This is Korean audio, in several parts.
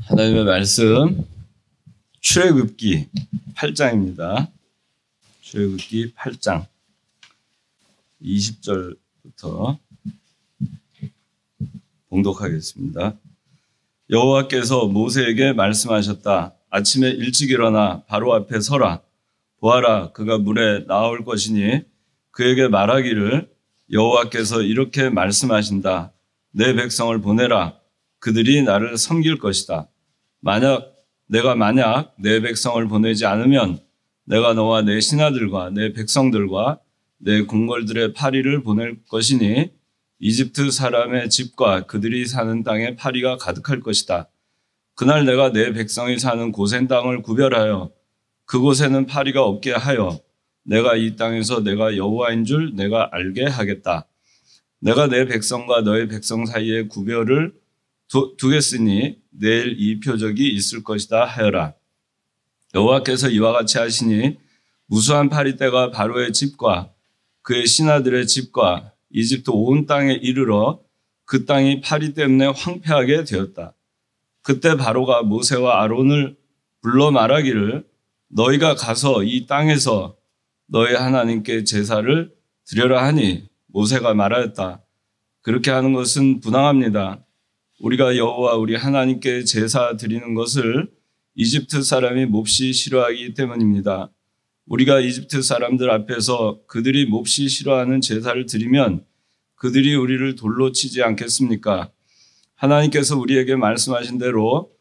하나님의 말씀 출애굽기 8장입니다. 출애굽기 8장 20절부터 봉독하겠습니다. 여호와께서 모세에게 말씀하셨다. 아침에 일찍 일어나 바로 앞에 서라. 보아라, 그가 물에 나올 것이니 그에게 말하기를 여호와께서 이렇게 말씀하신다. 내 백성을 보내라. 그들이 나를 섬길 것이다. 내가 만약 내 백성을 보내지 않으면 내가 너와 내 신하들과 내 백성들과 내 궁궐들의 파리를 보낼 것이니 이집트 사람의 집과 그들이 사는 땅에 파리가 가득할 것이다. 그날 내가 내 백성이 사는 고센 땅을 구별하여 그곳에는 파리가 없게 하여 내가 이 땅에서 내가 여호와인 줄 내가 알게 하겠다. 내가 내 백성과 너의 백성 사이에 구별을 두겠으니 내일 이 표적이 있을 것이다 하여라. 여호와께서 이와 같이 하시니 무수한 파리떼가 바로의 집과 그의 신하들의 집과 이집트 온 땅에 이르러 그 땅이 파리 때문에 황폐하게 되었다. 그때 바로가 모세와 아론을 불러 말하기를 너희가 가서 이 땅에서 너희 하나님께 제사를 드려라 하니 모세가 말하였다. 그렇게 하는 것은 부당합니다. 우리가 여호와 우리 하나님께 제사 드리는 것을 이집트 사람이 몹시 싫어하기 때문입니다. 우리가 이집트 사람들 앞에서 그들이 몹시 싫어하는 제사를 드리면 그들이 우리를 돌로 치지 않겠습니까? 하나님께서 우리에게 말씀하신 대로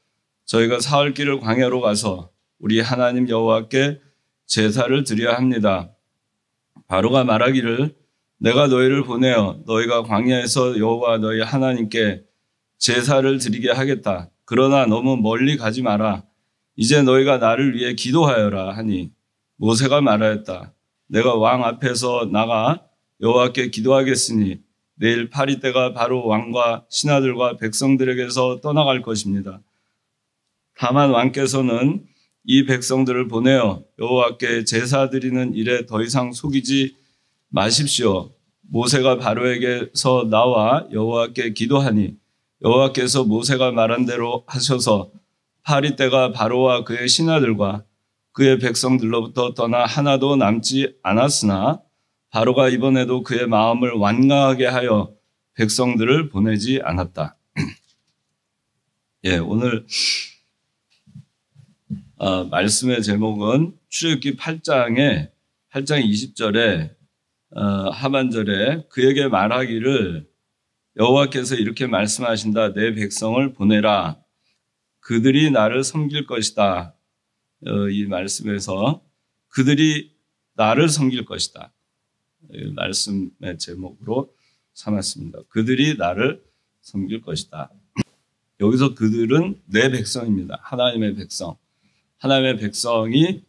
저희가 사흘 길을 광야로 가서 우리 하나님 여호와께 제사를 드려야 합니다. 바로가 말하기를 내가 너희를 보내어 너희가 광야에서 여호와 너희 하나님께 제사를 드리게 하겠다. 그러나 너무 멀리 가지 마라. 이제 너희가 나를 위해 기도하여라 하니 모세가 말하였다. 내가 왕 앞에서 나가 여호와께 기도하겠으니 내일 파리떼가 바로 왕과 신하들과 백성들에게서 떠나갈 것입니다. 다만 왕께서는 이 백성들을 보내어 여호와께 제사 드리는 일에 더 이상 속이지 마십시오. 모세가 바로에게서 나와 여호와께 기도하니 여호와께서 모세가 말한 대로 하셔서 파리떼가 바로와 그의 신하들과 그의 백성들로부터 떠나 하나도 남지 않았으나 바로가 이번에도 그의 마음을 완강하게 하여 백성들을 보내지 않았다. 오늘 말씀의 제목은 출애굽기 8장 20절에 하반절에 그에게 말하기를 여호와께서 이렇게 말씀하신다. 내 백성을 보내라. 그들이 나를 섬길 것이다. 이 말씀에서 그들이 나를 섬길 것이다. 말씀의 제목으로 삼았습니다. 그들이 나를 섬길 것이다. 여기서 그들은 내 백성입니다. 하나님의 백성. 하나님의 백성이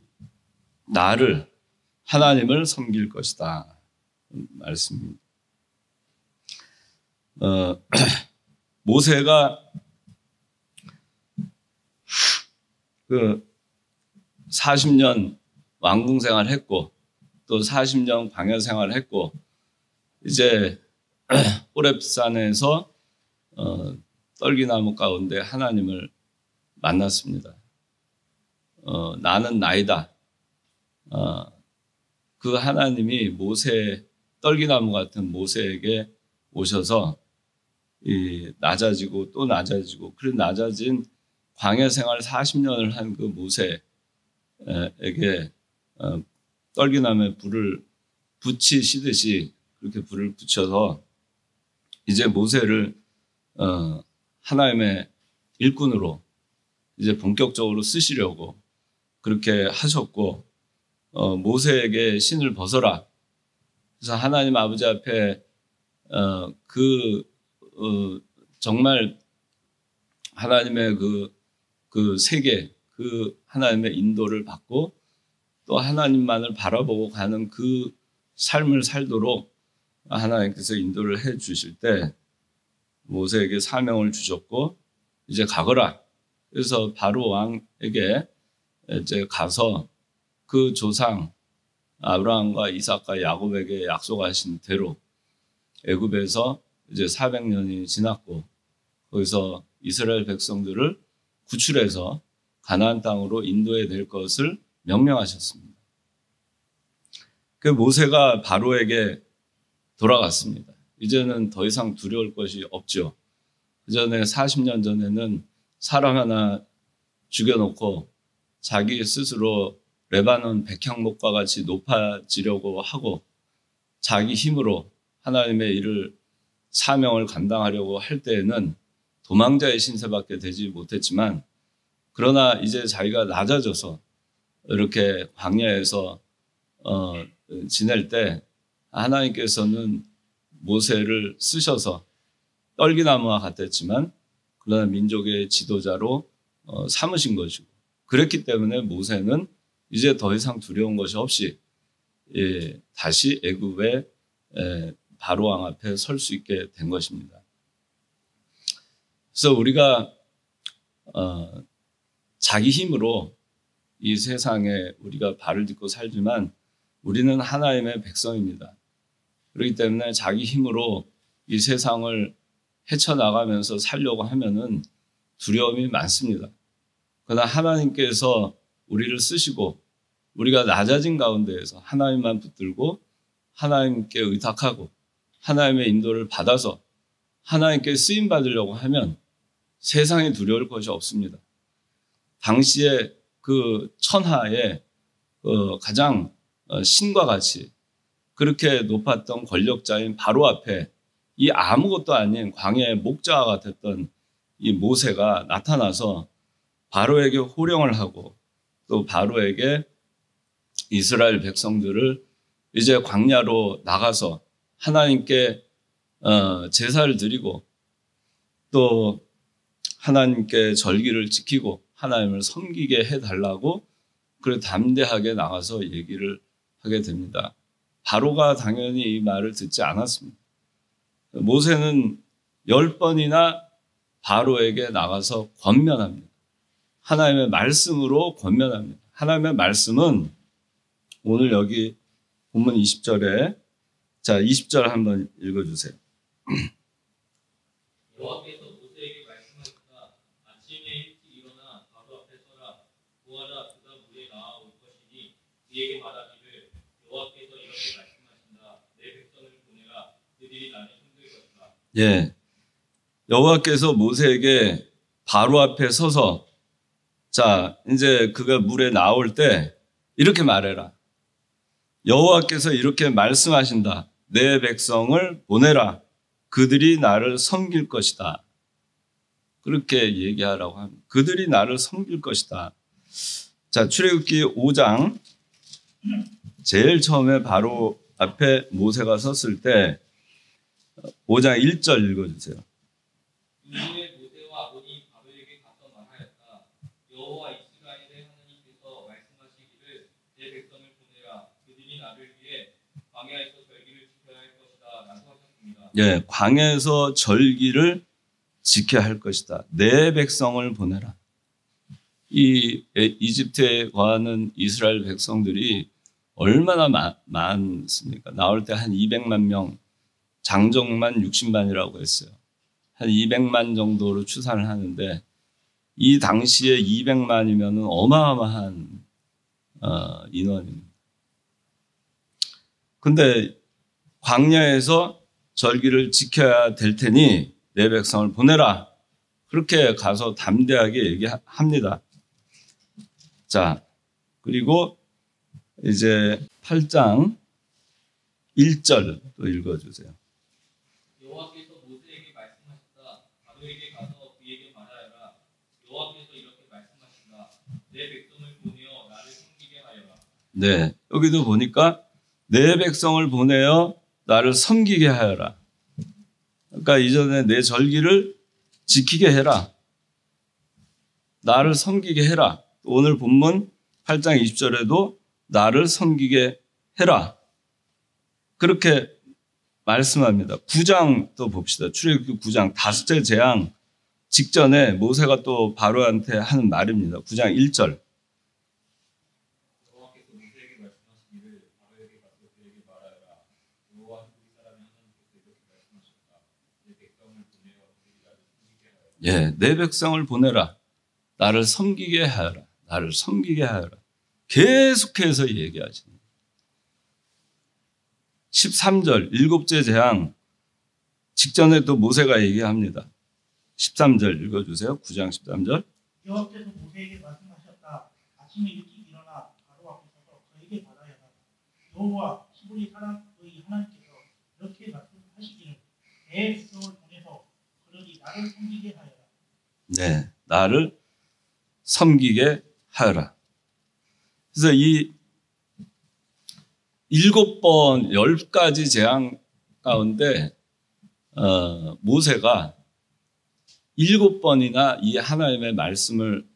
하나님을 섬길 것이다. 말씀입니다. 모세가 40년 왕궁 생활을 했고 또 40년 광야 생활을 했고 이제 호렙산에서 떨기나무 가운데 하나님을 만났습니다. 나는 나이다. 그 하나님이 떨기나무 같은 모세에게 오셔서 낮아지고 또 낮아지고 그런 낮아진 광야 생활 40년을 한 그 모세에게 떨기나무에 불을 붙이시듯이 그렇게 불을 붙여서 이제 모세를 하나님의 일꾼으로 이제 본격적으로 쓰시려고 그렇게 하셨고 모세에게 신을 벗어라. 그래서 하나님 아버지 앞에 정말 하나님의 그 세계, 그 하나님의 인도를 받고 또 하나님만을 바라보고 가는 그 삶을 살도록 하나님께서 인도를 해 주실 때 모세에게 사명을 주셨고 이제 가거라. 그래서 바로 왕에게 이제 가서 그 조상 아브라함과 이삭과 야곱에게 약속하신 대로 애굽에서 이제 400년이 지났고 거기서 이스라엘 백성들을 구출해서 가나안 땅으로 인도해 낼 것을 명령하셨습니다. 그 모세가 바로에게 돌아갔습니다. 이제는 더 이상 두려울 것이 없죠. 그 전에 40년 전에는 사람 하나 죽여놓고 자기 스스로 레바논 백향목과 같이 높아지려고 하고 자기 힘으로 하나님의 일을 사명을 감당하려고 할 때에는 도망자의 신세밖에 되지 못했지만, 그러나 이제 자기가 낮아져서 이렇게 광야에서 지낼 때 하나님께서는 모세를 쓰셔서 떨기나무와 같았지만 그러나 민족의 지도자로 삼으신 것이고, 그랬기 때문에 모세는 이제 더 이상 두려운 것이 없이 다시 애굽의 바로 왕 앞에 설 수 있게 된 것입니다. 그래서 우리가 자기 힘으로 이 세상에 우리가 발을 딛고 살지만 우리는 하나님의 백성입니다. 그렇기 때문에 자기 힘으로 이 세상을 헤쳐나가면서 살려고 하면은 두려움이 많습니다. 그러나 하나님께서 우리를 쓰시고 우리가 낮아진 가운데에서 하나님만 붙들고 하나님께 의탁하고 하나님의 인도를 받아서 하나님께 쓰임 받으려고 하면 세상에 두려울 것이 없습니다. 당시에 그 천하의 가장 신과 같이 그렇게 높았던 권력자인 바로 앞에 이 아무것도 아닌 광야의 목자와 같았던 이 모세가 나타나서 바로에게 호령을 하고 또 바로에게 이스라엘 백성들을 이제 광야로 나가서 하나님께 제사를 드리고 또 하나님께 절기를 지키고 하나님을 섬기게 해달라고 그래 담대하게 나가서 얘기를 하게 됩니다. 바로가 당연히 이 말을 듣지 않았습니다. 모세는 10번이나 바로에게 나가서 권면합니다. 하나님의 말씀으로 권면합니다. 하나님의 말씀은 오늘 여기 본문 20절에 20절 한번 읽어주세요. 여호와께서 모세에게 말씀하셨다. 아침에 일찍 일어나 바로 앞에 서라. 보아라, 그가 물에 나아올 것이니 그에게 말하기를 여호와께서 이렇게 말씀하신다. 내 백성을 보내라. 그들이 나를 힘들 것이다. 예, 여호와께서 모세에게 바로 앞에 서서 이제 그가 물에 나올 때 이렇게 말해라. 여호와께서 이렇게 말씀하신다. 내 백성을 보내라. 그들이 나를 섬길 것이다. 그렇게 얘기하라고 합니다. 그들이 나를 섬길 것이다. 출애굽기 5장 제일 처음에 바로 앞에 모세가 섰을 때 5장 1절 읽어주세요. 이후에 모세와 아론이 바로에게 가서 말하였다. 여호와 이스라엘의 하나님께서 말씀하시기를 내 백성을 보내라. 그들이 나를 위해 광야에서 절기를 지켜야 할 것이다. 라고 하셨습니다. 예, 광야에서 절기를 지켜야 할 것이다. 내 백성을 보내라. 이 이집트에 거하는 이스라엘 백성들이 얼마나 많습니까? 나올 때 한 200만 명, 장정만 60만이라고 했어요. 한 200만 정도로 추산을 하는데 이 당시에 200만이면 어마어마한 인원입니다. 근데 광야에서 절기를 지켜야 될 테니 내 백성을 보내라. 그렇게 가서 담대하게 얘기합니다. 그리고 이제 8장 1절 또 읽어주세요. 여호와께서 모세에게 말씀하셨다. 바로에게 가서 그에게 말하여라. 여호와께서 이렇게 말씀하신다. 내 백성을 보내어 나를 섬기게 하여라. 네, 여기도 보니까 내 백성을 보내어 나를 섬기게 하여라. 그러니까 이전에 내 절기를 지키게 해라. 나를 섬기게 해라. 오늘 본문 8장 20절에도 나를 섬기게 해라. 그렇게 말씀합니다. 9장 또 봅시다. 출애굽기 9장 5째 재앙 직전에 모세가 또 바로한테 하는 말입니다. 9장 1절. 여호와께서 모세에게 말씀하시기를 바로에게 가서 그에게 말하여라. 여호와 우리 사람의 하나님께서 이렇게 말씀하셨다. 내 백성을 보내어 그들이 나를 섬기게 하여라. 예, 내 백성을 보내라. 나를 섬기게 하여라. 나를 섬기게 하여라. 계속해서 얘기하시는 13절 일곱째 재앙 직전에 또 모세가 얘기합니다. 13절 읽어주세요. 9장 13절. 여호와께서 모세에게 말씀하셨다. 아침에 일찍 일어나 바로 앞에 서서 그에게 말하여라. 여호와 히브리 너희 하나님께서 이렇게 말씀하시기를 내 백성을 보내서 그러니 나를 섬기게 하여라. 네, 나를 섬기게 하여라. 그래서 이 7번 10가지 재앙 가운데 모세가 7번이나 이 하나님의 말씀을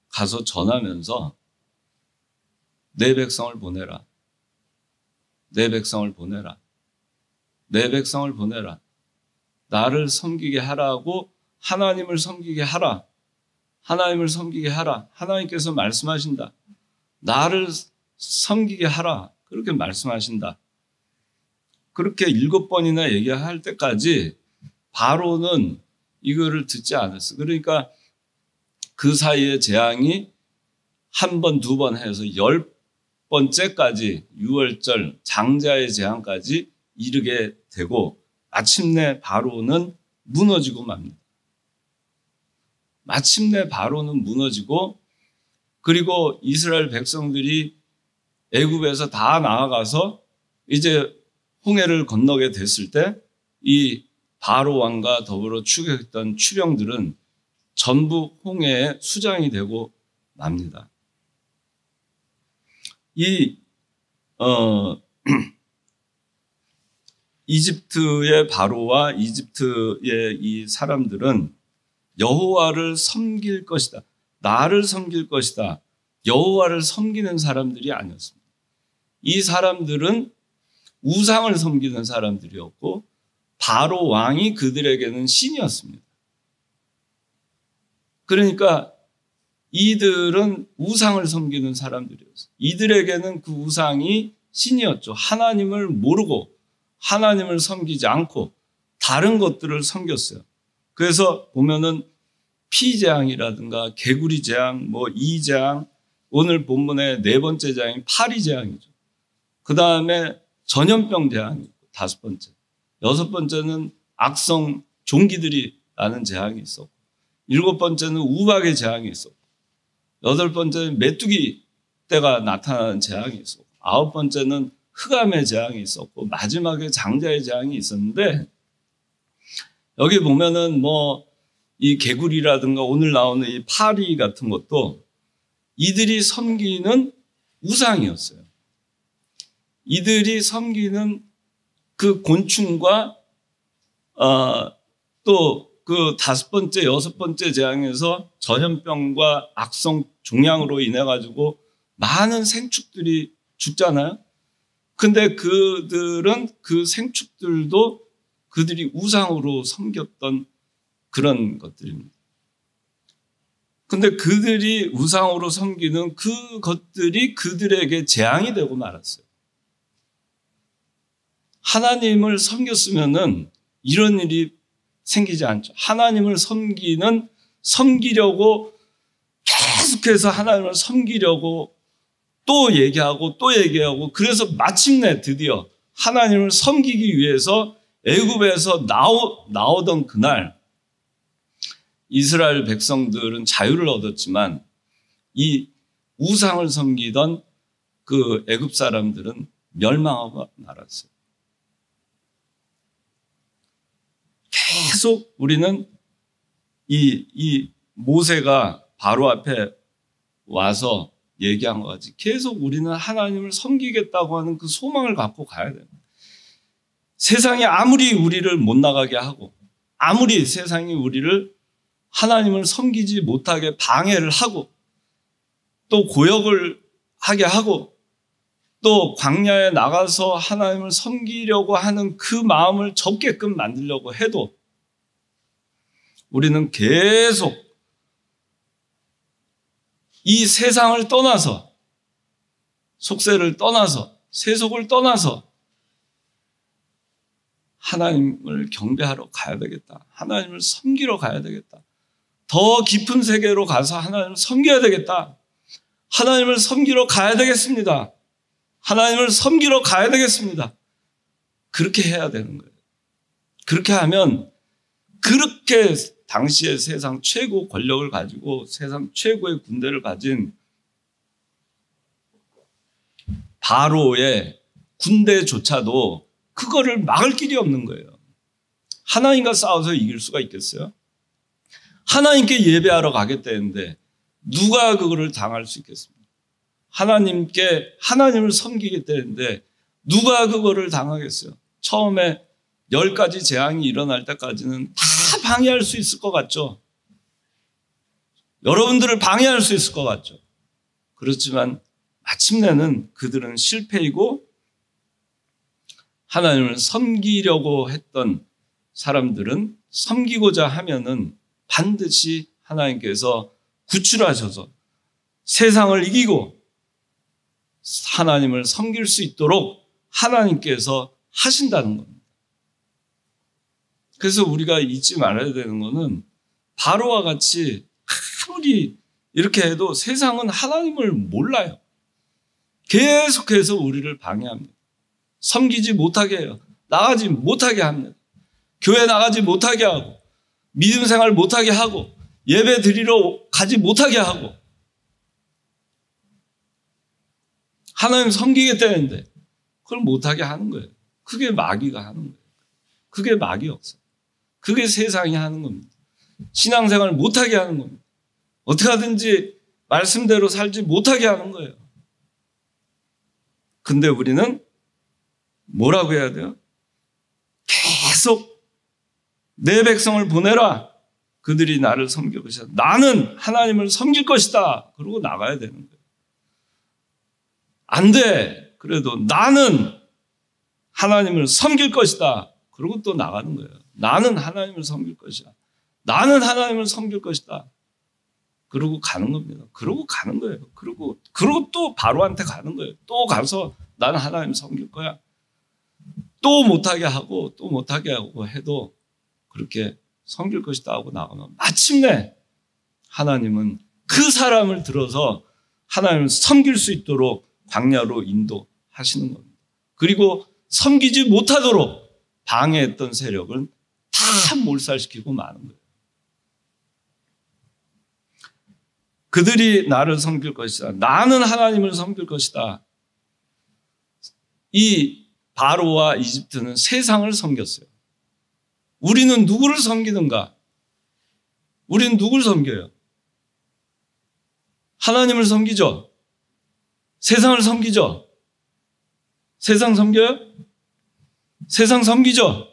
가서 전하면서 내 백성을 보내라. 내 백성을 보내라. 내 백성을 보내라. 나를 섬기게 하라고 하나님을 섬기게 하라. 하나님을 섬기게 하라. 하나님께서 말씀하신다. 나를 섬기게 하라. 그렇게 말씀하신다. 그렇게 7번이나 얘기할 때까지 바로는 이거를 듣지 않았어. 그러니까 그 사이에 재앙이 한 번, 두 번 해서 10번째까지 6월절 장자의 재앙까지 이르게 되고 마침내 바로는 무너지고 맙니다. 마침내 바로는 무너지고 그리고 이스라엘 백성들이 애굽에서 다 나아가서 이제 홍해를 건너게 됐을 때 이 바로 왕과 더불어 추격했던 추병들은 전부 홍해에 수장이 되고 맙니다. 이집트의 바로와 이집트의 이 사람들은 여호와를 섬길 것이다. 나를 섬길 것이다. 여호와를 섬기는 사람들이 아니었습니다. 이 사람들은 우상을 섬기는 사람들이었고 바로 왕이 그들에게는 신이었습니다. 그러니까 이들은 우상을 섬기는 사람들이었어요. 이들에게는 그 우상이 신이었죠. 하나님을 모르고 하나님을 섬기지 않고 다른 것들을 섬겼어요. 그래서 보면은 피재앙이라든가 개구리 재앙, 이재앙, 오늘 본문의 4번째 재앙이 파리재앙이죠. 그 다음에 전염병 재앙이 있고 5번째. 6번째는 악성 종기들이 나는 재앙이 있었고 7번째는 우박의 재앙이 있었고 8번째는 메뚜기 떼가 나타나는 재앙이 있었고 9번째는 흑암의 재앙이 있었고 마지막에 장자의 재앙이 있었는데 여기 보면은 이 개구리라든가 오늘 나오는 이 파리 같은 것도 이들이 섬기는 우상이었어요. 이들이 섬기는 그 곤충과 또 그 5번째, 6번째 재앙에서 전염병과 악성 종양으로 인해 가지고 많은 생축들이 죽잖아요. 근데 그들은 그 생축들도 그들이 우상으로 섬겼던 그런 것들입니다. 근데 그들이 우상으로 섬기는 그것들이 그들에게 재앙이 되고 말았어요. 하나님을 섬겼으면은 이런 일이 생기지 않죠. 하나님을 섬기려고 계속해서 하나님을 섬기려고 또 얘기하고 그래서 마침내 드디어 하나님을 섬기기 위해서 애굽에서 나오던 그날 이스라엘 백성들은 자유를 얻었지만 이 우상을 섬기던 그 애굽 사람들은 멸망하고 말았어요. 계속 우리는 이 모세가 바로 앞에 와서 얘기한 것 같이 계속 우리는 하나님을 섬기겠다고 하는 그 소망을 갖고 가야 돼요. 세상이 아무리 우리를 못 나가게 하고 아무리 세상이 우리를 하나님을 섬기지 못하게 방해를 하고 또 고역을 하게 하고 또 광야에 나가서 하나님을 섬기려고 하는 그 마음을 접게끔 만들려고 해도 우리는 계속 이 세상을 떠나서 속세를 떠나서 세속을 떠나서 하나님을 경배하러 가야 되겠다. 하나님을 섬기러 가야 되겠다. 더 깊은 세계로 가서 하나님을 섬겨야 되겠다. 하나님을 섬기러 가야 되겠습니다. 하나님을 섬기러 가야 되겠습니다. 그렇게 해야 되는 거예요. 그렇게 하면 그렇게 당시에 세상 최고 권력을 가지고 세상 최고의 군대를 가진 바로의 군대조차도 그거를 막을 길이 없는 거예요. 하나님과 싸워서 이길 수가 있겠어요? 하나님께 예배하러 가겠다는데 누가 그거를 당할 수 있겠습니까? 하나님을 섬기겠다는데 누가 그거를 당하겠어요? 처음에 10가지 재앙이 일어날 때까지는 다 방해할 수 있을 것 같죠? 여러분들을 방해할 수 있을 것 같죠? 그렇지만 마침내는 그들은 실패이고 하나님을 섬기려고 했던 사람들은 섬기고자 하면은 반드시 하나님께서 구출하셔서 세상을 이기고 하나님을 섬길 수 있도록 하나님께서 하신다는 겁니다. 그래서 우리가 잊지 말아야 되는 것은 바로와 같이 아무리 이렇게 해도 세상은 하나님을 몰라요. 계속해서 우리를 방해합니다. 섬기지 못하게 해요. 나가지 못하게 합니다. 교회 나가지 못하게 하고 믿음 생활 못하게 하고 예배 드리러 가지 못하게 하고 하나님 섬기겠다는데 그걸 못하게 하는 거예요. 그게 마귀가 하는 거예요. 그게 마귀 역사. 그게 세상이 하는 겁니다. 신앙생활 못하게 하는 겁니다. 어떻게 하든지 말씀대로 살지 못하게 하는 거예요. 근데 우리는 뭐라고 해야 돼요? 계속 내 백성을 보내라. 그들이 나를 섬길 것이다. 나는 하나님을 섬길 것이다. 그러고 나가야 되는 거예요. 안 돼. 그래도 나는 하나님을 섬길 것이다. 그러고 또 나가는 거예요. 나는 하나님을 섬길 것이다. 나는 하나님을 섬길 것이다. 그러고 가는 겁니다. 그러고 가는 거예요. 그러고 또 바로한테 가는 거예요. 또 가서 나는 하나님 섬길 거야. 또 못하게 하고 또 못하게 하고 해도 그렇게 섬길 것이다 하고 나가면 마침내 하나님은 그 사람을 들어서 하나님을 섬길 수 있도록 광야로 인도하시는 겁니다. 그리고 섬기지 못하도록 방해했던 세력은 다 몰살시키고 마는 거예요. 그들이 나를 섬길 것이다. 나는 하나님을 섬길 것이다. 이 바로와 이집트는 세상을 섬겼어요. 우리는 누구를 섬기는가? 우리는 누구를 섬겨요? 하나님을 섬기죠? 세상을 섬기죠? 세상 섬겨요? 세상 섬기죠?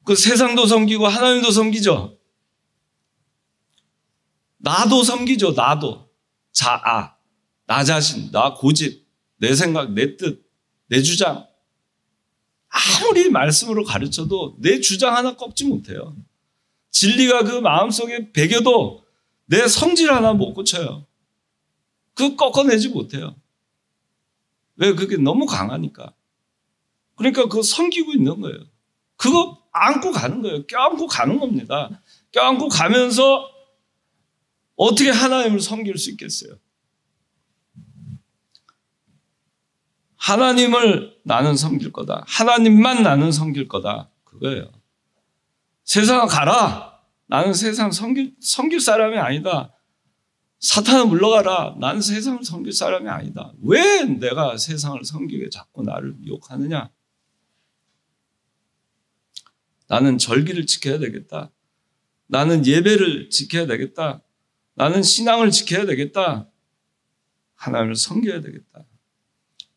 그 세상도 섬기고 하나님도 섬기죠? 나도 섬기죠. 나도. 자아, 나 자신, 나 고집, 내 생각, 내 뜻, 내 주장. 아무리 말씀으로 가르쳐도 내 주장 하나 꺾지 못해요. 진리가 그 마음속에 배겨도 내 성질 하나 못 고쳐요. 그거 꺾어내지 못해요. 왜? 그게 너무 강하니까. 그러니까 그거 섬기고 있는 거예요. 그거 안고 가는 거예요. 껴안고 가는 겁니다. 껴안고 가면서 어떻게 하나님을 섬길 수 있겠어요? 하나님을 나는 섬길 거다. 하나님만 나는 섬길 거다. 그거예요. 세상아 가라. 나는 세상 섬길 사람이 아니다. 사탄아 물러가라. 나는 세상을 섬길 사람이 아니다. 왜 내가 세상을 섬기게 자꾸 나를 유혹하느냐? 나는 절기를 지켜야 되겠다. 나는 예배를 지켜야 되겠다. 나는 신앙을 지켜야 되겠다. 하나님을 섬겨야 되겠다.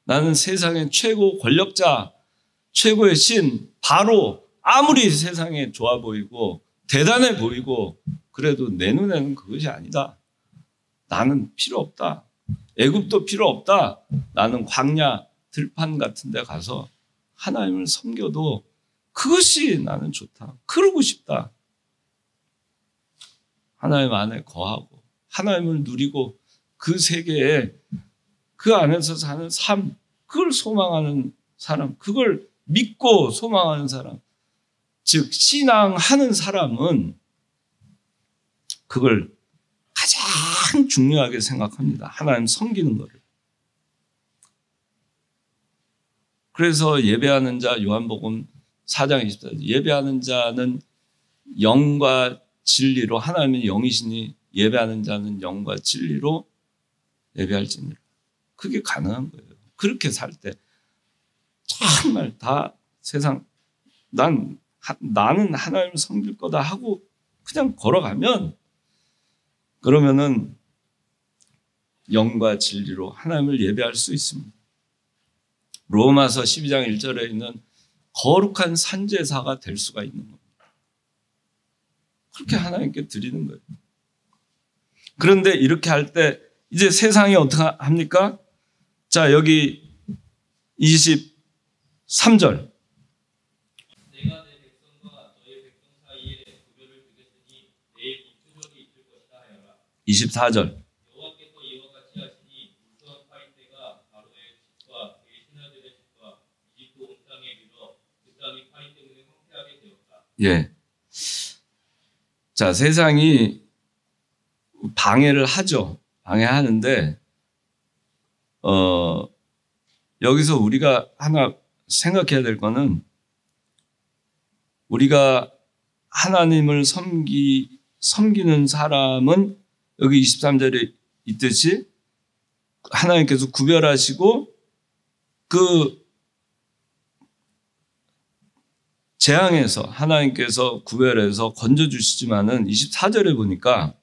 나는 세상의 최고 권력자, 최고의 신, 바로 아무리 세상에 좋아 보이고 대단해 보이고 그래도 내 눈에는 그것이 아니다. 나는 필요 없다. 애굽도 필요 없다. 나는 광야 들판 같은 데 가서 하나님을 섬겨도 그것이 나는 좋다. 그러고 싶다. 하나님 안에 거하고 하나님을 누리고 그 세계에 그 안에서 사는 삶, 그걸 소망하는 사람, 그걸 믿고 소망하는 사람, 즉 신앙하는 사람은 그걸 가장 중요하게 생각합니다. 하나님 섬기는 거를. 그래서 예배하는 자 요한복음 4장 24절 예배하는 자는 영과 진리로 하나님은 영이시니 예배하는 자는 영과 진리로 예배할지니라. 그게 가능한 거예요. 그렇게 살 때 정말 다 세상 나는 하나님을 섬길 거다 하고 그냥 걸어가면 그러면은 영과 진리로 하나님을 예배할 수 있습니다. 로마서 12장 1절에 있는 거룩한 산제사가 될 수가 있는 겁니다. 그렇게 하나님께 드리는 거예요. 그런데 이렇게 할 때 이제 세상이 어떻게 합니까? 자, 여기 23절. 내가 내 백성과 너의 백성 사이에 구별을 두겠으니 내일 북조절이 있을 것이다 하여라. 24절. 여호와께서 이와 같이 하시니 무수한 파리떼가 바로의 집과 그의 신하들의 집과 이집트 온 땅에 이르러 그 땅이 파리 때문에 황폐하게 되었다. 예. 자, 세상이 방해를 하죠. 방해하는데, 여기서 우리가 하나 생각해야 될 거는 우리가 하나님을 섬기는 사람은 여기 23절에 있듯이 하나님께서 구별하시고 그 재앙에서 하나님께서 구별해서 건져주시지만은 24절에 보니까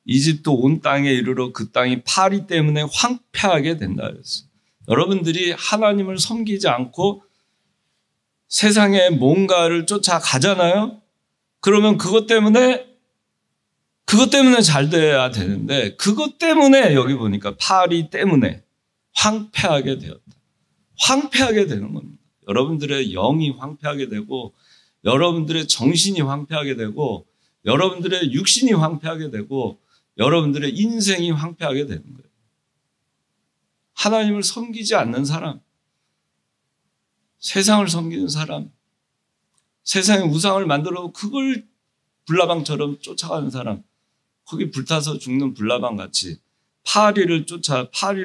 이집트 온 땅에 이르러 그 땅이 파리 때문에 황폐하게 된다 그랬어요. 여러분들이 하나님을 섬기지 않고 세상에 뭔가를 쫓아가잖아요. 그러면 그것 때문에 잘 돼야 되는데 그것 때문에 여기 보니까 파리 때문에 황폐하게 되었다. 황폐하게 되는 겁니다. 여러분들의 영이 황폐하게 되고 여러분들의 정신이 황폐하게 되고 여러분들의 육신이 황폐하게 되고 여러분들의 인생이 황폐하게 되는 거예요. 하나님을 섬기지 않는 사람, 세상을 섬기는 사람, 세상의 우상을 만들어 그걸 불나방처럼 쫓아가는 사람, 거기 불타서 죽는 불나방 같이 파리를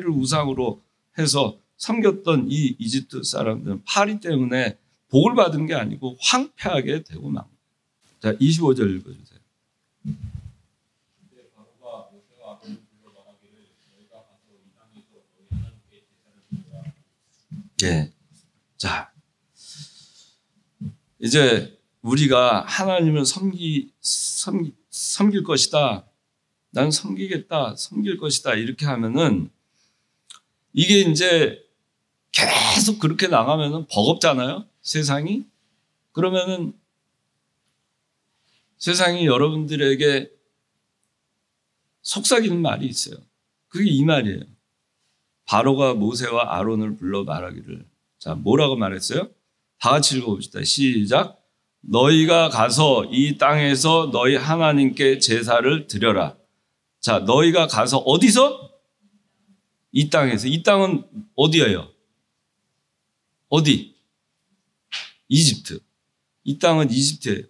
우상으로 해서 섬겼던 이 이집트 사람들은 파리 때문에 복을 받은 게 아니고 황폐하게 되고 만 거예요. 자, 25절 읽어주세요. 바로가 모세와 아론을 불러 말하기를 너희가 가서 이 땅에서 너희 하나님께 제사를 드리라. 예. 자, 이제 우리가 하나님을 섬길 것이다. 난 섬길 것이다. 이렇게 하면은 이게 이제 계속 그렇게 나가면은 버겁잖아요. 세상이. 그러면은 세상이 여러분들에게 속삭이는 말이 있어요. 그게 이 말이에요. 바로가 모세와 아론을 불러 말하기를. 자, 뭐라고 말했어요? 다 같이 읽어봅시다. 시작. 너희가 가서 이 땅에서 너희 하나님께 제사를 드려라. 자, 너희가 가서 어디서? 이 땅에서. 이 땅은 어디예요? 어디? 이집트. 이 땅은 이집트예요.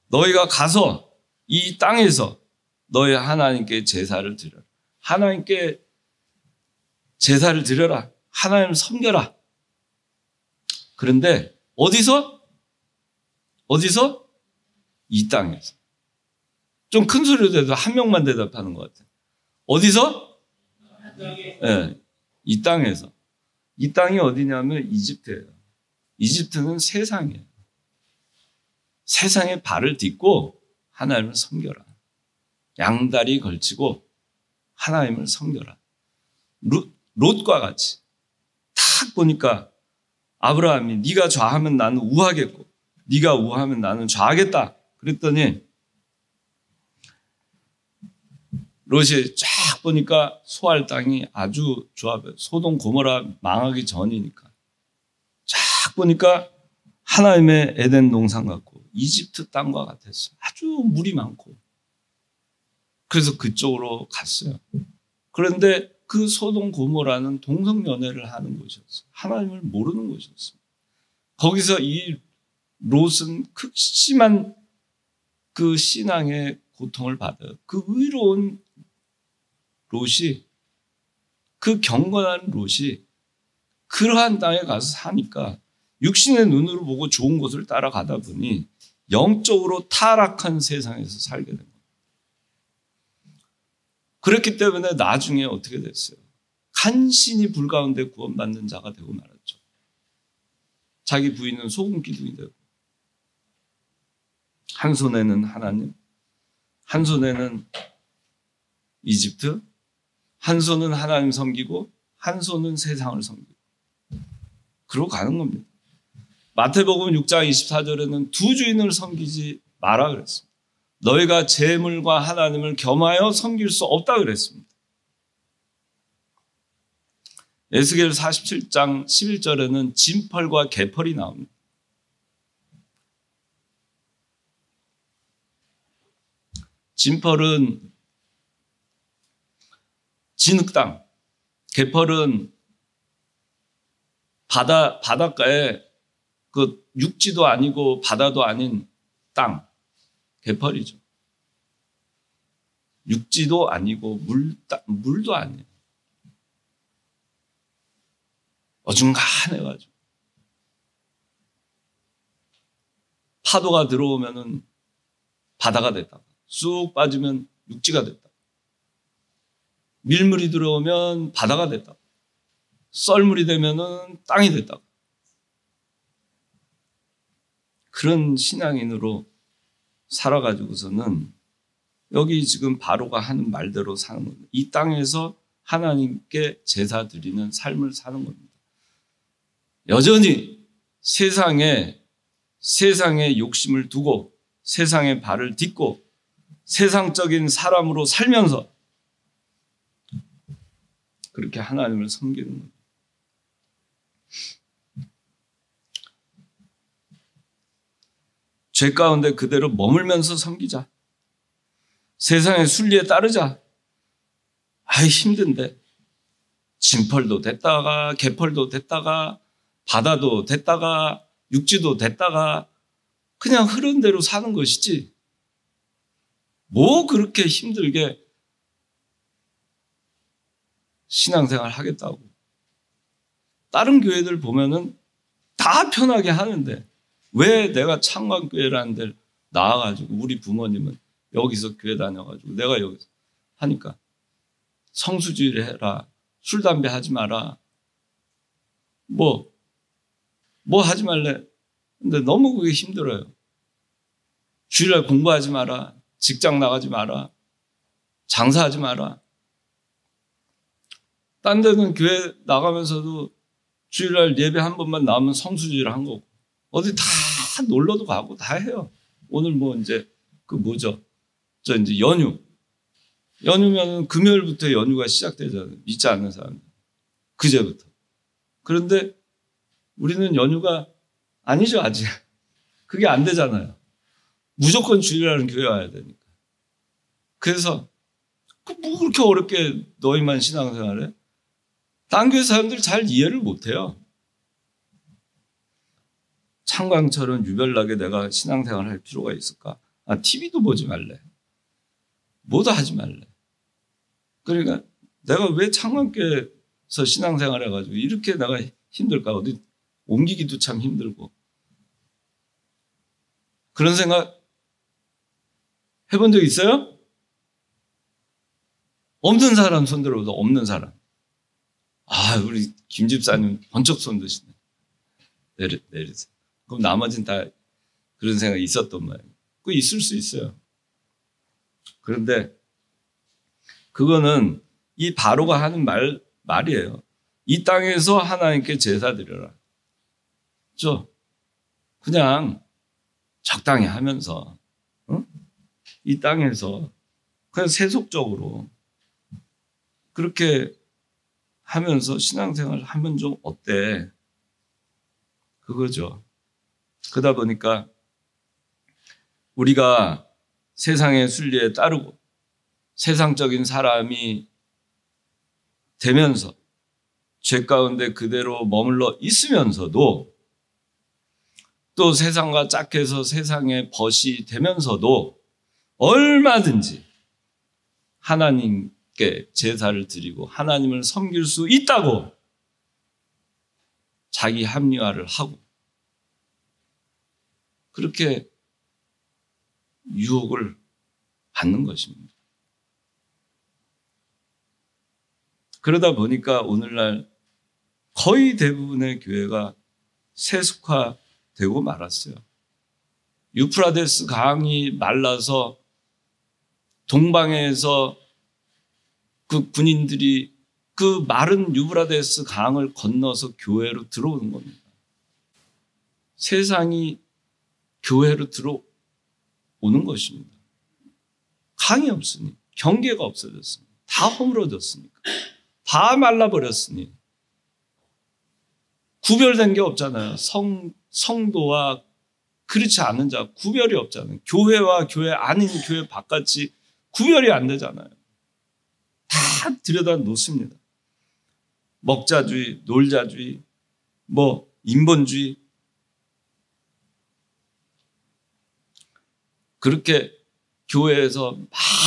너희가 가서 이 땅에서 너희 하나님께 제사를 드려라. 하나님께 제사를 드려라. 하나님을 섬겨라. 그런데 어디서? 이 땅에서. 좀 큰 소리로 해도 한 명만 대답하는 것 같아요. 어디서? 네, 이 땅에서. 이 땅이 어디냐면 이집트예요. 이집트는 세상이에요. 세상에 발을 딛고 하나님을 섬겨라. 양다리 걸치고 하나님을 섬겨라. 롯과 같이 딱 보니까 아브라함이 네가 좌하면 나는 우하겠고 네가 우하면 나는 좌하겠다. 그랬더니 롯이 쫙 보니까 소알 땅이 아주 좋아 보여요. 소돔 고모라 망하기 전이니까. 쫙 보니까 하나님의 에덴 동산 같고 이집트 땅과 같았어요. 아주 물이 많고. 그래서 그쪽으로 갔어요. 그런데 그 소돔 고모라는 동성연애를 하는 곳이었어요. 하나님을 모르는 곳이었어요. 거기서 이 롯은 극심한 그 신앙의 고통을 받아요. 그 의로운 롯이, 그 경건한 롯이 그러한 땅에 가서 사니까 육신의 눈으로 보고 좋은 곳을 따라가다 보니 영적으로 타락한 세상에서 살게 된 거예요. 그렇기 때문에 나중에 어떻게 됐어요? 간신히 불 가운데 구원받는 자가 되고 말았죠. 자기 부인은 소금 기둥이 되고, 한 손에는 하나님, 한 손에는 이집트, 한 손은 하나님 섬기고 한 손은 세상을 섬기고 그러고 가는 겁니다. 마태복음 6장 24절에는 두 주인을 섬기지 마라 그랬습니다. 너희가 재물과 하나님을 겸하여 섬길 수 없다 그랬습니다. 에스겔 47장 11절에는 진펄과 개펄이 나옵니다. 진펄은 진흙 땅, 개펄은 바닷가에 그 육지도 아니고 바다도 아닌 땅, 개펄이죠. 육지도 아니고 물도 아니에요. 어중간해가지고 파도가 들어오면은 바다가 됐다가 쑥 빠지면 육지가 됐다. 밀물이 들어오면 바다가 됐다. 썰물이 되면은 땅이 됐다. 그런 신앙인으로 살아가지고서는 여기 지금 바로가 하는 말대로 사는 겁니다. 이 땅에서 하나님께 제사 드리는 삶을 사는 겁니다. 여전히 세상에 욕심을 두고 세상에 발을 딛고 세상적인 사람으로 살면서 그렇게 하나님을 섬기는 겁니다. 죄 가운데 그대로 머물면서 섬기자. 세상의 순리에 따르자. 힘든데. 진펄도 됐다가 개펄도 됐다가 바다도 됐다가 육지도 됐다가 그냥 흐른 대로 사는 것이지. 뭐 그렇게 힘들게 신앙생활 하겠다고. 다른 교회들 보면은 다 편하게 하는데 왜 내가 창광교회라는 데를 나와가지고 우리 부모님은 여기서 교회 다녀가지고 내가 여기서 하니까 성수주의를 해라. 술, 담배 하지 마라. 뭐 하지 말래. 근데 너무 그게 힘들어요. 주일날 공부하지 마라. 직장 나가지 마라. 장사하지 마라. 딴 데는 교회 나가면서도 주일날 예배 한 번만 나오면 성수주의를 한 거고 어디 다 놀러도 가고 다 해요. 오늘 뭐 이제 저 이제 연휴면은 금요일부터 연휴가 시작되잖아요. 믿지 않는 사람들. 그제부터. 그런데 우리는 연휴가 아니죠, 아직. 그게 안 되잖아요. 무조건 주일날은 교회 와야 되니까. 그래서 뭐 그렇게 어렵게 너희만 신앙생활해? 딴 교회 사람들 잘 이해를 못해요. 창광처럼 유별나게 내가 신앙생활을 할 필요가 있을까? TV도 보지 말래. 뭐도 하지 말래. 그러니까 내가 왜 창광교회에서 신앙생활 해가지고 이렇게 내가 힘들까? 어디 옮기기도 참 힘들고. 그런 생각 해본 적 있어요? 없는 사람 손 들어도 없는 사람. 우리 김 집사님 번쩍 손 드시네. 내리세요. 그럼 나머지는 다 그런 생각이 있었단 말이에요. 그거 있을 수 있어요. 그런데 그거는 이 바로가 하는 말이에요. 이 땅에서 하나님께 제사 드려라. 그냥 적당히 하면서 이 땅에서 그냥 세속적으로 그렇게 하면서 신앙생활을 하면 좀 어때? 그거죠. 그러다 보니까 우리가 세상의 순리에 따르고 세상적인 사람이 되면서 죄 가운데 그대로 머물러 있으면서도 또 세상과 짝해서 세상의 벗이 되면서도 얼마든지 하나님께 제사를 드리고 하나님을 섬길 수 있다고 자기 합리화를 하고 그렇게 유혹을 받는 것입니다. 그러다 보니까 오늘날 거의 대부분의 교회가 세속화되고 말았어요. 유프라데스 강이 말라서 동방에서 그 군인들이 그 마른 유프라데스 강을 건너서 교회로 들어오는 겁니다. 세상이 교회로 들어오는 것입니다. 강이 없으니, 경계가 없어졌습니다. 다 허물어졌으니까. 다 말라버렸으니. 구별된 게 없잖아요. 성도와 그렇지 않은 자 구별이 없잖아요. 교회와 교회 아닌 교회 바깥이 구별이 안 되잖아요. 다 들여다 놓습니다. 먹자주의, 놀자주의, 인본주의. 그렇게 교회에서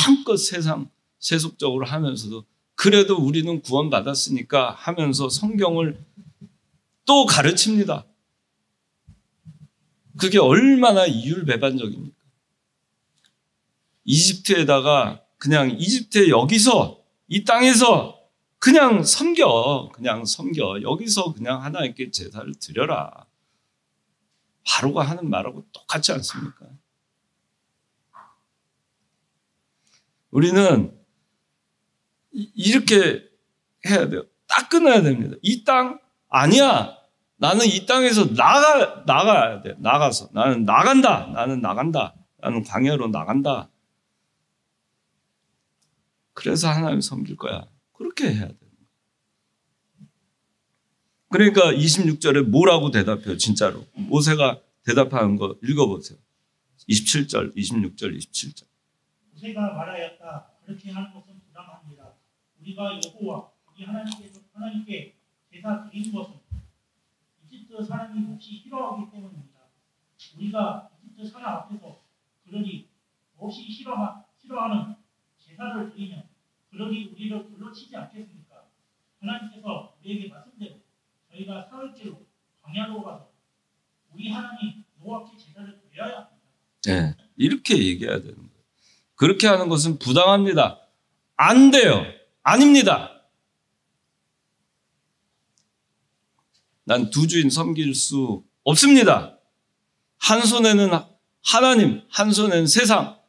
마음껏 세상 세속적으로 하면서도 그래도 우리는 구원받았으니까 하면서 성경을 또 가르칩니다. 그게 얼마나 이율배반적입니까? 이집트에다가 그냥 이집트에 여기서 이 땅에서 그냥 섬겨. 여기서 그냥 하나님께 제사를 드려라. 바로가 하는 말하고 똑같지 않습니까? 우리는 이렇게 해야 돼요. 딱 끊어야 됩니다. 이 땅 아니야. 나는 이 땅에서 나가야 돼. 나가서. 나는 나간다. 나는 광야로 나간다. 그래서 하나님 섬길 거야. 그렇게 해야 돼요. 그러니까 26절에 뭐라고 대답해요? 진짜로. 모세가 대답하는 거 읽어보세요. 27절, 26절, 27절. 모세가 말하였다. 그렇게 하는 것은 부당합니다. 우리가 여호와 우리 하나님께 제사 드리는 것은 이집트 사람이 몹시 싫어하기 때문입니다. 우리가 이집트 사람 앞에서 그러니 몹시 싫어하는 제사를 드리면 그러니 우리를 불러치지 않겠습니까? 하나님께서 우리에게 말씀대로 저희가 사흘째로 광야로 가서 우리 하나님 여호와께 제사를 드려야 합니다. 네, 이렇게 얘기해야 되는 거예요. 그렇게 하는 것은 부당합니다. 안 돼요. 아닙니다. 난 두 주인 섬길 수 없습니다. 한 손에는 하나님, 한 손에는 세상,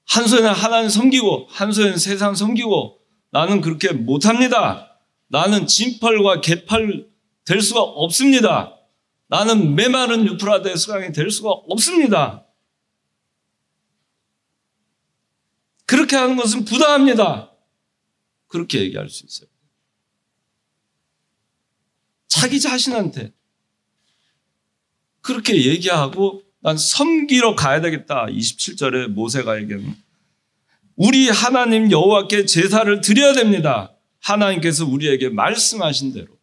한 손에는 하나님 섬기고 한 손에는 세상 섬기고 나는 그렇게 못합니다. 나는 진펄과 개펄 될 수가 없습니다. 나는 메마른 유프라데스 강이 될 수가 없습니다. 그렇게 하는 것은 부당합니다. 그렇게 얘기할 수 있어요. 자기 자신한테 그렇게 얘기하고 난 섬기러 가야 되겠다. 27절에 모세가 얘기하는 우리 하나님 여호와께 제사를 드려야 됩니다. 하나님께서 우리에게 말씀하신 대로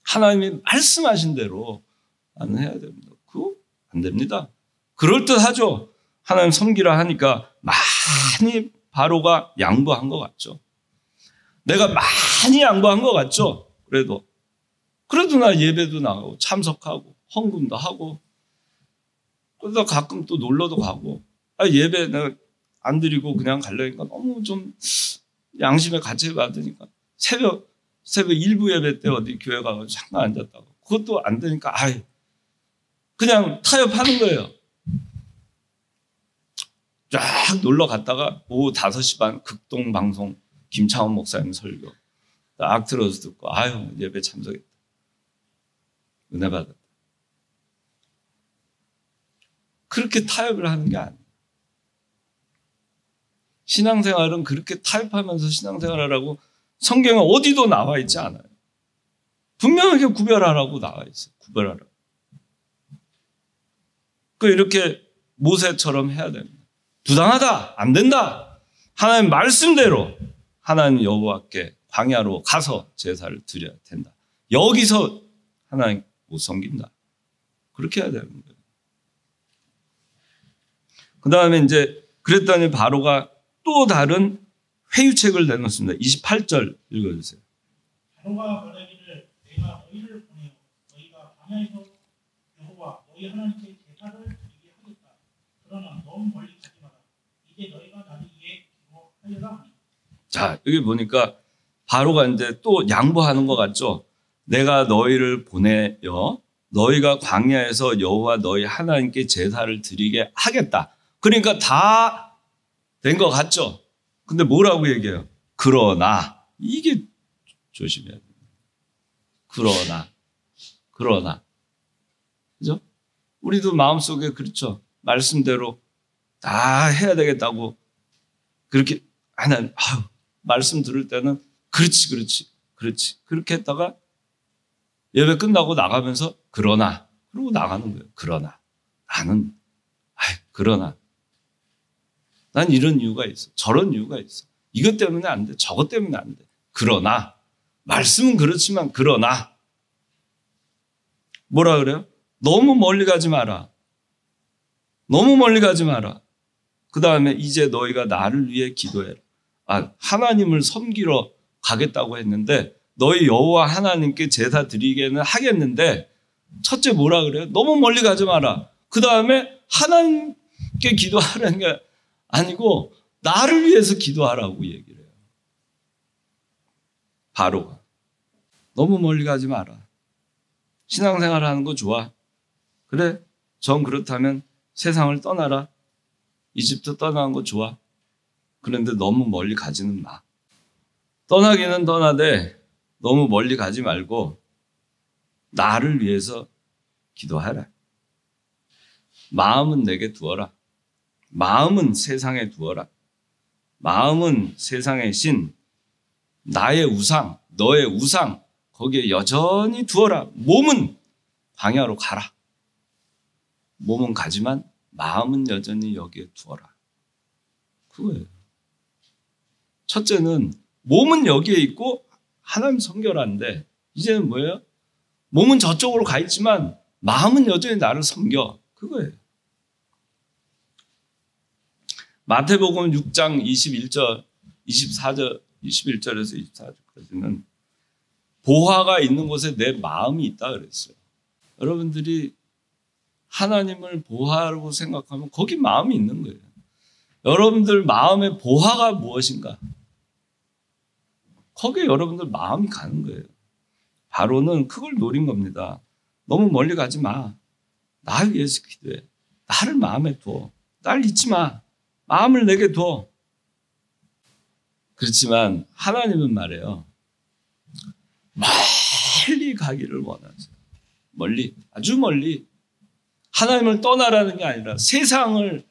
하나님이 말씀하신 대로 나는 해야 됩니다. 그거 안 됩니다. 그럴듯하죠. 하나님 섬기라 하니까 많이 바로가 양보한 것 같죠. 내가 많이 양보한 것 같죠. 그래도 나 예배도 나가고 참석하고 헌금도 하고 그러다 가끔 또 놀러도 가고 예배 내가 안 드리고 그냥 가려니까 너무 좀 양심의 가책을 받으니까 새벽 일부 예배 때 어디 교회 가서 잠깐 앉았다고 그것도 안 되니까 그냥 타협하는 거예요. 쫙 놀러 갔다가 오후 5시 반 극동 방송 김창원 목사님 설교 딱 들어서 듣고 예배 참석했다. 은혜 받았다. 그렇게 타협을 하는 게 아니에요. 신앙생활은 그렇게 타협하면서 신앙생활하라고 성경에 어디도 나와 있지 않아요. 분명하게 구별하라고 나와 있어요. 구별하라고. 이렇게 모세처럼 해야 됩니다. 부당하다. 안 된다. 하나님 말씀대로 하나님 여호와께 광야로 가서 제사를 드려야 된다. 여기서 하나님 못 섬긴다. 그렇게 해야 되는 거예요. 그 다음에 이제 그랬더니 바로가 또 다른 회유책을 내놓습니다. 28절 읽어주세요. 바로가 말하기를 내가 너희를 보내어 너희가 광야에서 여호와 너희 하나님께 제사를 드리게 하겠다. 그러나 너무 멀리 가지 마라. 이제 너희가 나를 위해 기도하여라 하니. 자, 여기 보니까 바로가 이제 또 양보하는 것 같죠. 내가 너희를 보내어 너희가 광야에서 여호와 너희 하나님께 제사를 드리게 하겠다. 그러니까 다 된 것 같죠. 근데 뭐라고 얘기해요? 그러나, 이게 조심해야 돼요. 그러나. 그죠? 우리도 마음속에 그렇죠. 말씀대로 다 해야 되겠다고 그렇게 하나님, 말씀 들을 때는 그렇지. 그렇게 했다가 예배 끝나고 나가면서 그러나, 그러고 나가는 거예요. 그러나. 난 이런 이유가 있어. 저런 이유가 있어. 이것 때문에 안 돼. 저것 때문에 안 돼. 그러나. 말씀은 그렇지만 그러나. 뭐라 그래요? 너무 멀리 가지 마라. 그 다음에 이제 너희가 나를 위해 기도해라. 하나님을 섬기러 가겠다고 했는데 너희 여호와 하나님께 제사 드리게는 하겠는데 첫째 뭐라 그래요? 너무 멀리 가지 마라. 그 다음에 하나님께 기도하라는 게 아니고 나를 위해서 기도하라고 얘기를 해요. 바로가. 너무 멀리 가지 마라. 신앙생활 하는 거 좋아. 그래, 정 그렇다면 세상을 떠나라. 이집트 떠나는 거 좋아. 그런데 너무 멀리 가지는 마. 떠나기는 떠나되 너무 멀리 가지 말고 나를 위해서 기도하라. 마음은 내게 두어라. 마음은 세상에 두어라. 마음은 세상의 신, 나의 우상, 너의 우상, 거기에 여전히 두어라. 몸은 광야로 가라. 몸은 가지만 마음은 여전히 여기에 두어라. 그거예요. 첫째는 몸은 여기에 있고 하나님 섬겨라는데 이제는 뭐예요? 몸은 저쪽으로 가 있지만 마음은 여전히 나를 섬겨. 그거예요. 마태복음 6장 21절, 21절에서 24절까지는 보화가 있는 곳에 내 마음이 있다 그랬어요. 여러분들이 하나님을 보화라고 생각하면 거기 마음이 있는 거예요. 여러분들 마음의 보화가 무엇인가? 거기에 여러분들 마음이 가는 거예요. 바로는 그걸 노린 겁니다. 너무 멀리 가지 마. 나 위해서 기도해. 나를 마음에 둬. 날 잊지 마. 마음을 내게 둬. 그렇지만 하나님은 말해요. 멀리 가기를 원하세요. 멀리, 아주 멀리. 하나님을 떠나라는 게 아니라 세상을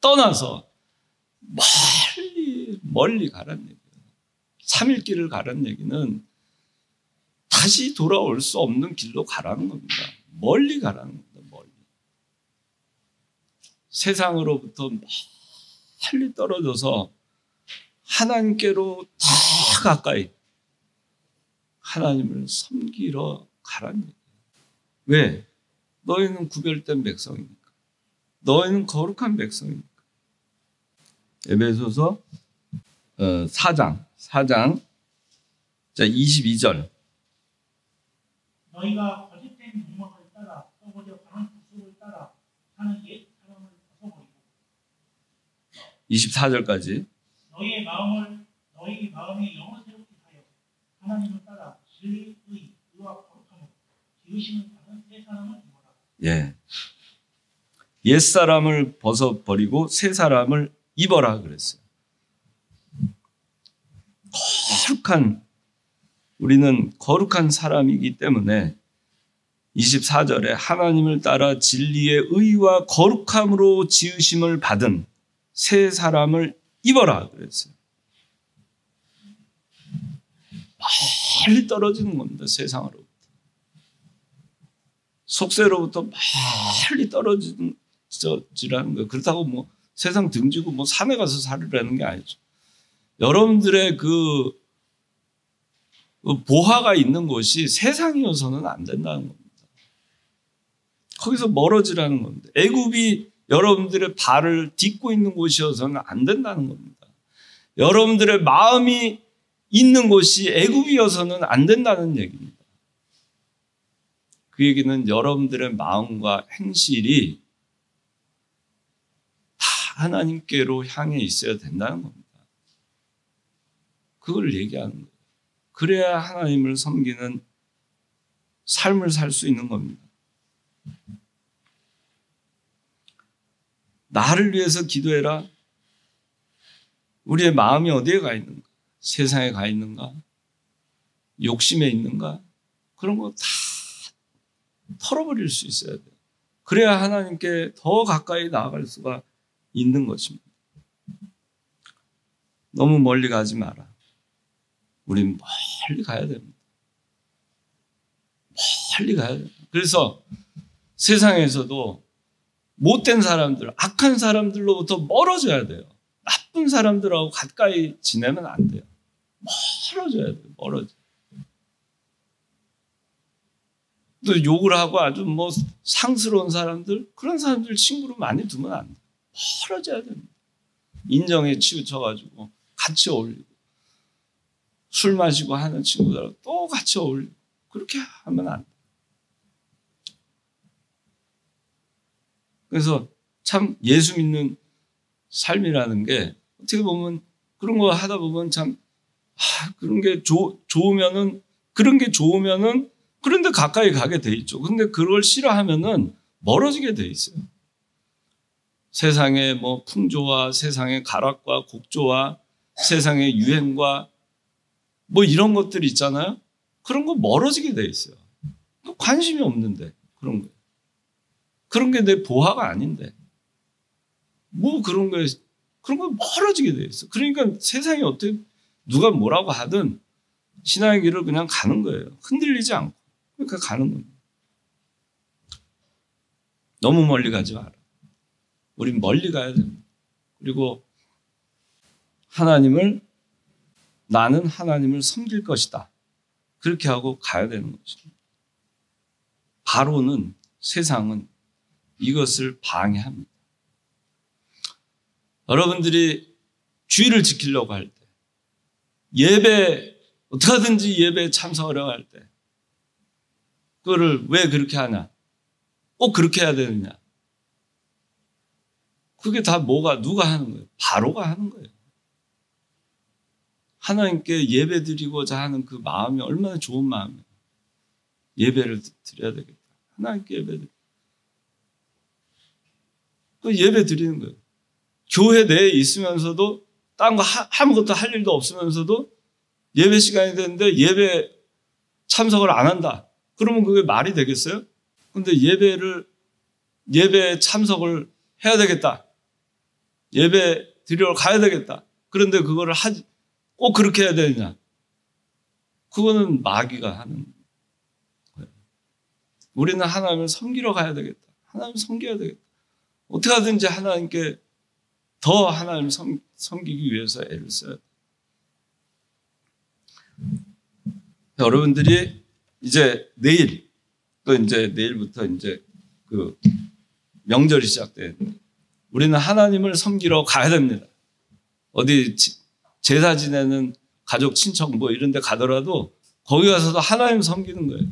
떠나서 멀리 가라는 얘기예요. 3일 길을 가라는 얘기는 다시 돌아올 수 없는 길로 가라는 겁니다. 멀리 가라는 겁니다. 멀리. 세상으로부터 멀리 떨어져서 하나님께로 더 가까이 하나님을 섬기러 가라는 얘기예요. 왜? 너희는 구별된 백성이니까. 너희는 거룩한 백성이니까. 에베소서 4장 자 22절. 너희가 거짓된 욕망을 따라 떠버려 강한 구속을 따라 사는 옛 사람을 벗어버리고 24절까지. 너희 마음이 영을 새롭게 하여 하나님을 따라 진리의 의와 거룩함으로 지으심을 받은 새 사람을 입어라. 예. 옛 사람을 벗어버리고 새 사람을 입어라 그랬어요. 우리는 거룩한 사람이기 때문에 24절에 하나님을 따라 진리의 의와 거룩함으로 지으심을 받은 새 사람을 입어라 그랬어요. 멀리 떨어지는 겁니다. 세상으로부터. 속세로부터 멀리 떨어지라는 거예요. 그렇다고 뭐 세상 등지고 뭐 산에 가서 살으라는 게 아니죠. 여러분들의 그 보화가 있는 곳이 세상이어서는 안 된다는 겁니다. 거기서 멀어지라는 겁니다. 애굽이 여러분들의 발을 딛고 있는 곳이어서는 안 된다는 겁니다. 여러분들의 마음이 있는 곳이 애굽이어서는 안 된다는 얘기입니다. 그 얘기는 여러분들의 마음과 행실이 다 하나님께로 향해 있어야 된다는 겁니다. 그걸 얘기하는 거예요. 그래야 하나님을 섬기는 삶을 살 수 있는 겁니다. 나를 위해서 기도해라. 우리의 마음이 어디에 가 있는가? 세상에 가 있는가? 욕심에 있는가? 그런 거 다 털어버릴 수 있어야 돼요. 그래야 하나님께 더 가까이 나아갈 수가 있는 것입니다. 너무 멀리 가지 마라. 우린 멀리 가야 됩니다. 멀리 가야 됩니다. 그래서 세상에서도 못된 사람들, 악한 사람들로부터 멀어져야 돼요. 나쁜 사람들하고 가까이 지내면 안 돼요. 멀어져야 돼요. 멀어져. 또 욕을 하고 아주 뭐 상스러운 사람들, 그런 사람들 친구로 많이 두면 안 돼요. 멀어져야 됩니다. 인정에 치우쳐가지고 같이 어울리고 술 마시고 하는 친구들하고 또 같이 어울리고 그렇게 하면 안 돼요. 그래서 참 예수 믿는 삶이라는 게 어떻게 보면 그런 거 하다 보면 참 그런 게 좋으면은 그런 게 좋으면은 그런데 가까이 가게 돼 있죠. 근데 그걸 싫어하면은 멀어지게 돼 있어요. 세상의 뭐 풍조와 세상의 가락과 곡조와 세상의 유행과 뭐 이런 것들 있잖아요. 그런 거 멀어지게 돼 있어요. 관심이 없는데 그런 거. 그런 게 내 보화가 아닌데. 뭐 그런 거 멀어지게 돼 있어. 그러니까 세상이 어떻게 누가 뭐라고 하든 신앙의 길을 그냥 가는 거예요. 흔들리지 않고. 그러니까 가는 겁니다. 너무 멀리 가지 마라. 우린 멀리 가야 됩니다. 그리고 나는 하나님을 섬길 것이다. 그렇게 하고 가야 되는 것입니다. 바로는 세상은 이것을 방해합니다. 여러분들이 주의를 지키려고 할 때, 어떻게든지 예배에 참석하려고 할 때, 그거를 왜 그렇게 하냐? 꼭 그렇게 해야 되느냐? 그게 다 누가 하는 거예요? 바로가 하는 거예요. 하나님께 예배 드리고자 하는 그 마음이 얼마나 좋은 마음이에요. 예배를 드려야 되겠다. 하나님께 예배 드리는 거예요. 교회 내에 있으면서도 딴 거 아무것도 할 일도 없으면서도 예배 시간이 되는데 예배 참석을 안 한다. 그러면 그게 말이 되겠어요? 근데 예배 참석을 해야 되겠다. 예배 드리러 가야 되겠다. 그런데 그거를 꼭 그렇게 해야 되느냐? 그거는 마귀가 하는 거예요. 우리는 하나님을 섬기러 가야 되겠다. 하나님을 섬겨야 되겠다. 어떻게 하든지 하나님께 더 하나님을 섬기기 위해서 애를 써야 돼요. 여러분들이 이제 내일부터 이제 그 명절이 시작되는데 우리는 하나님을 섬기러 가야 됩니다. 어디 제사 지내는 가족, 친척 뭐 이런 데 가더라도 거기 가서도 하나님 섬기는 거예요.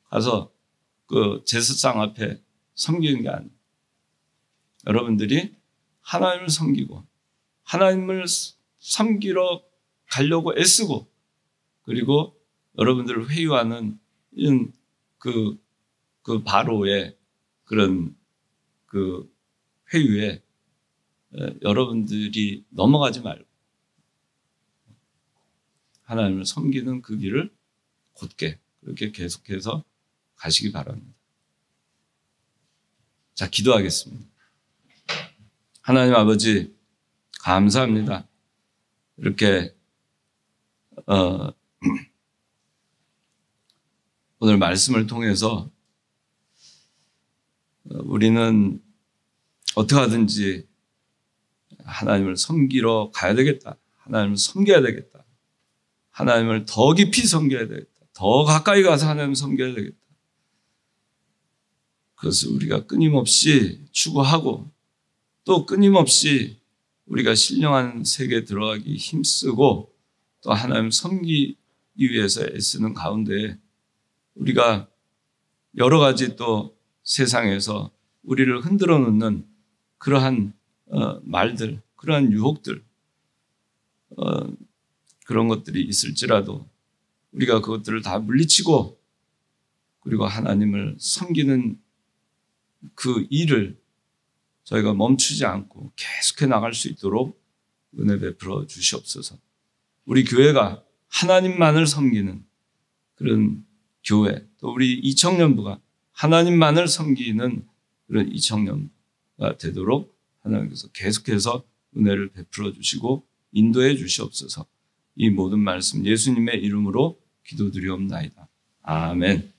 가서 그 제사상 앞에 섬기는 게 아니에요. 여러분들이 하나님을 섬기고 하나님을 섬기러 가려고 애쓰고 그리고 여러분들을 회유하는 이런 그 바로의 그런 그 회유에 여러분들이 넘어가지 말고 하나님을 섬기는 그 길을 곧게 그렇게 계속해서 가시기 바랍니다. 자, 기도하겠습니다. 하나님 아버지 감사합니다. 이렇게 오늘 말씀을 통해서 우리는 어떻게 하든지 하나님을 섬기러 가야 되겠다. 하나님을 섬겨야 되겠다. 하나님을 더 깊이 섬겨야 되겠다. 더 가까이 가서 하나님을 섬겨야 되겠다. 그것을 우리가 끊임없이 추구하고 또 끊임없이 우리가 신령한 세계에 들어가기 힘쓰고 또 하나님 섬기기 위해서 애쓰는 가운데 우리가 여러 가지 또 세상에서 우리를 흔들어 놓는 그러한 말들, 그러한 유혹들, 그런 것들이 있을지라도 우리가 그것들을 다 물리치고 그리고 하나님을 섬기는 그 일을 저희가 멈추지 않고 계속해 나갈 수 있도록 은혜 베풀어 주시옵소서. 우리 교회가 하나님만을 섬기는 그런 교회, 또 우리 이청년부가 하나님만을 섬기는 그런 이청년부가 되도록 하나님께서 계속해서 은혜를 베풀어 주시고 인도해 주시옵소서. 이 모든 말씀 예수님의 이름으로 기도드리옵나이다. 아멘.